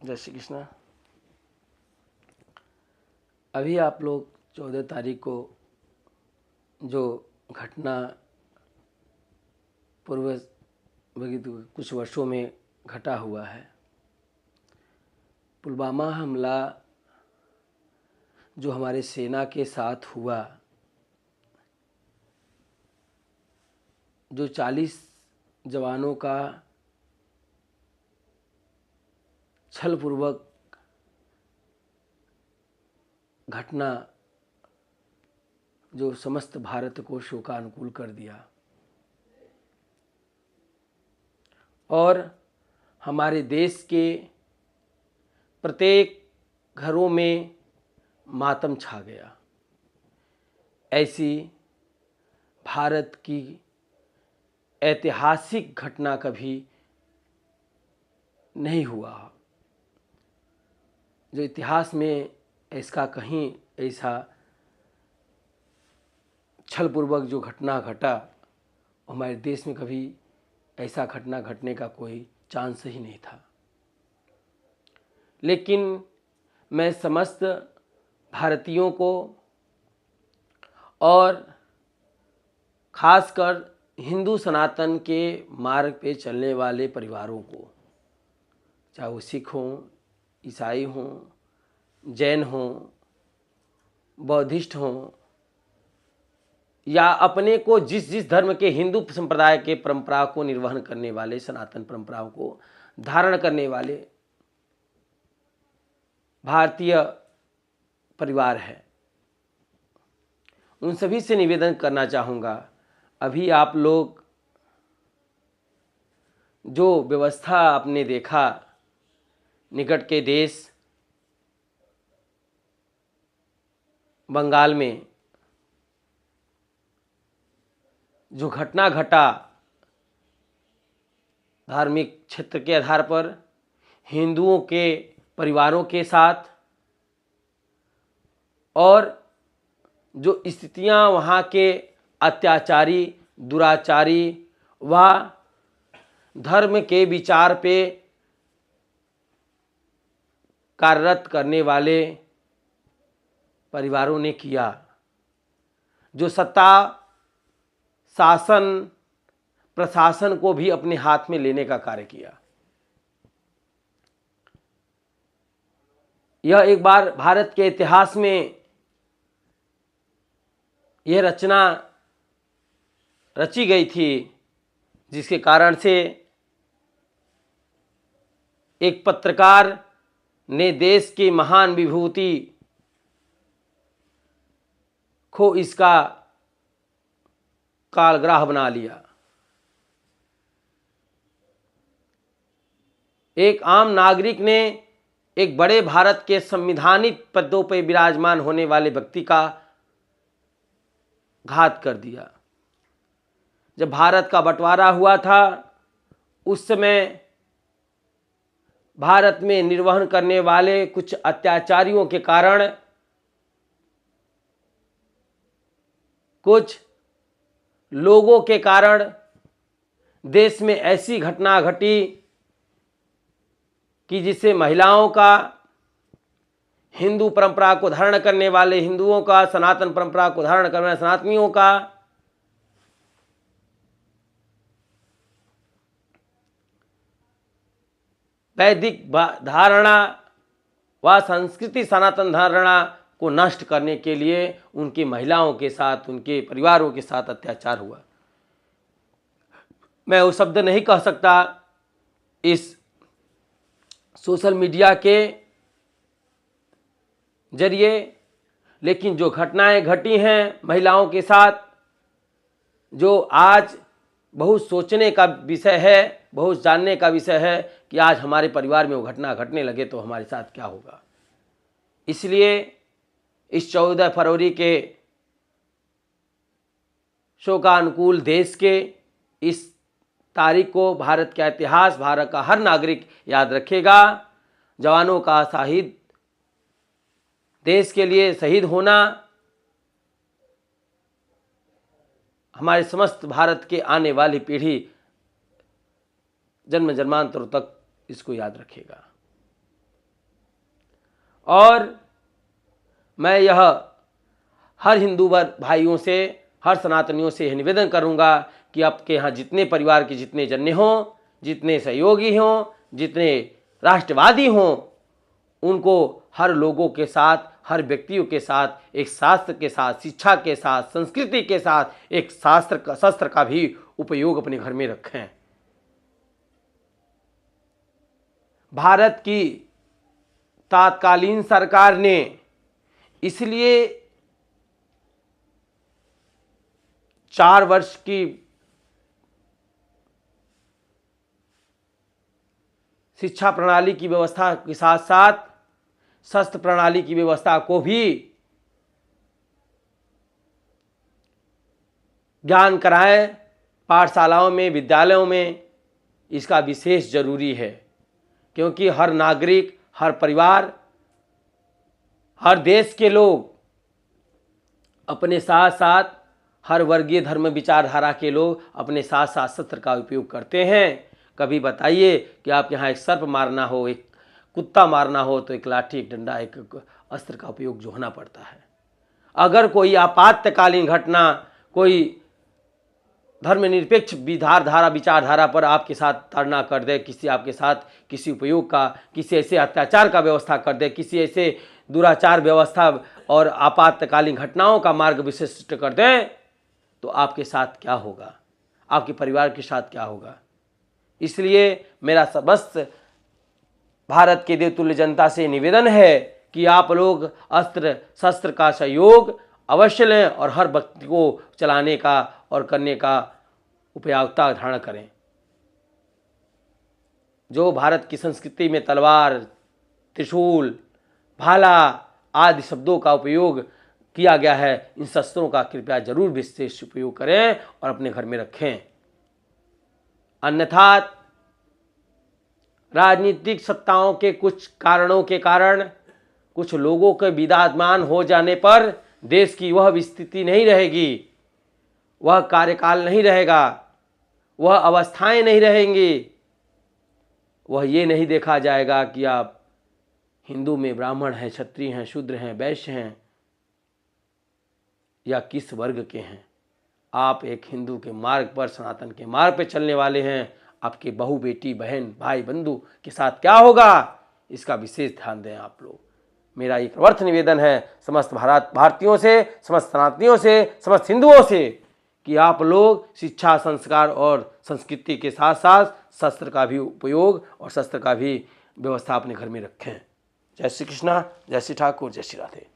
जय श्री कृष्णा। अभी आप लोग 14 तारीख को जो घटना पूर्व कुछ वर्षों में घटा हुआ है, पुलवामा हमला जो हमारे सेना के साथ हुआ, जो 40 जवानों का छलपूर्वक घटना जो समस्त भारत को शोकानुकूल कर दिया और हमारे देश के प्रत्येक घरों में मातम छा गया। ऐसी भारत की ऐतिहासिक घटना कभी नहीं हुआ, जो इतिहास में इसका कहीं ऐसा छलपूर्वक जो घटना घटा, हमारे देश में कभी ऐसा घटना घटने का कोई चांस ही नहीं था। लेकिन मैं समस्त भारतीयों को और खासकर हिंदू सनातन के मार्ग पे चलने वाले परिवारों को, चाहे वो सिख हों, ईसाई हों, जैन हों, बौद्धिस्ट हों, या अपने को जिस धर्म के हिंदू संप्रदाय के परंपरा को निर्वहन करने वाले, सनातन परंपराओं को धारण करने वाले भारतीय परिवार है, उन सभी से निवेदन करना चाहूँगा। अभी आप लोग जो व्यवस्था आपने देखा निकट के देश बंगाल में जो घटना घटा, धार्मिक क्षेत्र के आधार पर हिंदुओं के परिवारों के साथ, और जो स्थितियां वहाँ के अत्याचारी, दुराचारी व धर्म के विचार पे कार्यरत करने वाले परिवारों ने किया, जो सत्ता शासन प्रशासन को भी अपने हाथ में लेने का कार्य किया। यह एक बार भारत के इतिहास में यह रचना रची गई थी, जिसके कारण से एक पत्रकार ने देश की महान विभूति को इसका कालग्राह बना लिया। एक आम नागरिक ने एक बड़े भारत के संविधानिक पदों पर विराजमान होने वाले व्यक्ति का घात कर दिया। जब भारत का बंटवारा हुआ था, उस समय भारत में निर्वहन करने वाले कुछ अत्याचारियों के कारण कुछ लोगों के कारण देश में ऐसी घटना घटी कि जिससे महिलाओं का, हिंदू परंपरा को धारण करने वाले हिंदुओं का, सनातन परंपरा को धारण करने वाले सनातनियों का वैदिक धारणा व संस्कृति सनातन धारणा को नष्ट करने के लिए उनकी महिलाओं के साथ, उनके परिवारों के साथ अत्याचार हुआ। मैं वो शब्द नहीं कह सकता इस सोशल मीडिया के जरिए, लेकिन जो घटनाएं घटी हैं महिलाओं के साथ, जो आज बहुत सोचने का विषय है, बहुत जानने का विषय है कि आज हमारे परिवार में वो घटना घटने लगे तो हमारे साथ क्या होगा। इसलिए इस 14 फरवरी के शोकानुकूल देश के इस तारीख को भारत का इतिहास, भारत का हर नागरिक याद रखेगा। जवानों का शहीद, देश के लिए शहीद होना हमारे समस्त भारत के आने वाली पीढ़ी जन्म जन्मांतरों तक इसको याद रखेगा। और मैं यह हर हिंदू भाइयों से, हर सनातनियों से यह निवेदन करूंगा कि आपके यहाँ जितने परिवार के जितने जन्य हों, जितने सहयोगी हों, जितने राष्ट्रवादी हों, उनको हर लोगों के साथ, हर व्यक्तियों के साथ, एक शास्त्र के साथ, शिक्षा के साथ, संस्कृति के साथ एक शस्त्र का भी उपयोग अपने घर में रखें। भारत की तत्कालीन सरकार ने इसलिए 4 वर्ष की शिक्षा प्रणाली की व्यवस्था के साथ साथ शस्त्र प्रणाली की व्यवस्था को भी ज्ञान कराएं पाठशालाओं में, विद्यालयों में। इसका विशेष जरूरी है, क्योंकि हर नागरिक, हर परिवार, हर देश के लोग अपने साथ साथ, हर वर्गीय धर्म विचारधारा के लोग अपने साथ साथ शस्त्र का उपयोग करते हैं। कभी बताइए कि आप यहाँ एक सर्प मारना हो, एक कुत्ता मारना हो तो एक लाठी, एक डंडा, एक अस्त्र का उपयोग जो होना पड़ता है। अगर कोई आपातकालीन घटना, कोई धर्मनिरपेक्ष विचारधारा पर आपके साथ ताड़ना कर दे, किसी आपके साथ किसी उपयोग का, किसी ऐसे अत्याचार का व्यवस्था कर दे, किसी ऐसे दुराचार व्यवस्था और आपातकालीन घटनाओं का मार्ग विशिष्ट कर दें, तो आपके साथ क्या होगा, आपके परिवार के साथ क्या होगा। इसलिए मेरा समस्त भारत के देवतुल्य जनता से निवेदन है कि आप लोग अस्त्र शस्त्र का सहयोग अवश्य लें और हर व्यक्ति को चलाने का और करने का उपयोगिता धारण करें। जो भारत की संस्कृति में तलवार, त्रिशूल, भाला आदि शब्दों का उपयोग किया गया है, इन शस्त्रों का कृपया जरूर विशेष उपयोग करें और अपने घर में रखें। अन्यथा राजनीतिक सत्ताओं के कुछ कारणों के कारण, कुछ लोगों के विदामान हो जाने पर देश की वह स्थिति नहीं रहेगी, वह कार्यकाल नहीं रहेगा, वह अवस्थाएं नहीं रहेंगी। वह ये नहीं देखा जाएगा कि आप हिंदू में ब्राह्मण हैं, क्षत्रिय हैं, शूद्र हैं, वैश्य हैं या किस वर्ग के हैं। आप एक हिंदू के मार्ग पर, सनातन के मार्ग पर चलने वाले हैं। आपके बहू, बेटी, बहन, भाई, बंधु के साथ क्या होगा, इसका विशेष ध्यान दें आप लोग। मेरा एक वर्थ निवेदन है समस्त भारतीयों से, समस्त सनातनियों से, समस्त हिंदुओं से कि आप लोग शिक्षा, संस्कार और संस्कृति के साथ साथ शस्त्र का भी उपयोग और शस्त्र का भी व्यवस्था अपने घर में रखें। जय श्री कृष्णा, जय श्री ठाकुर, जय श्री राधे।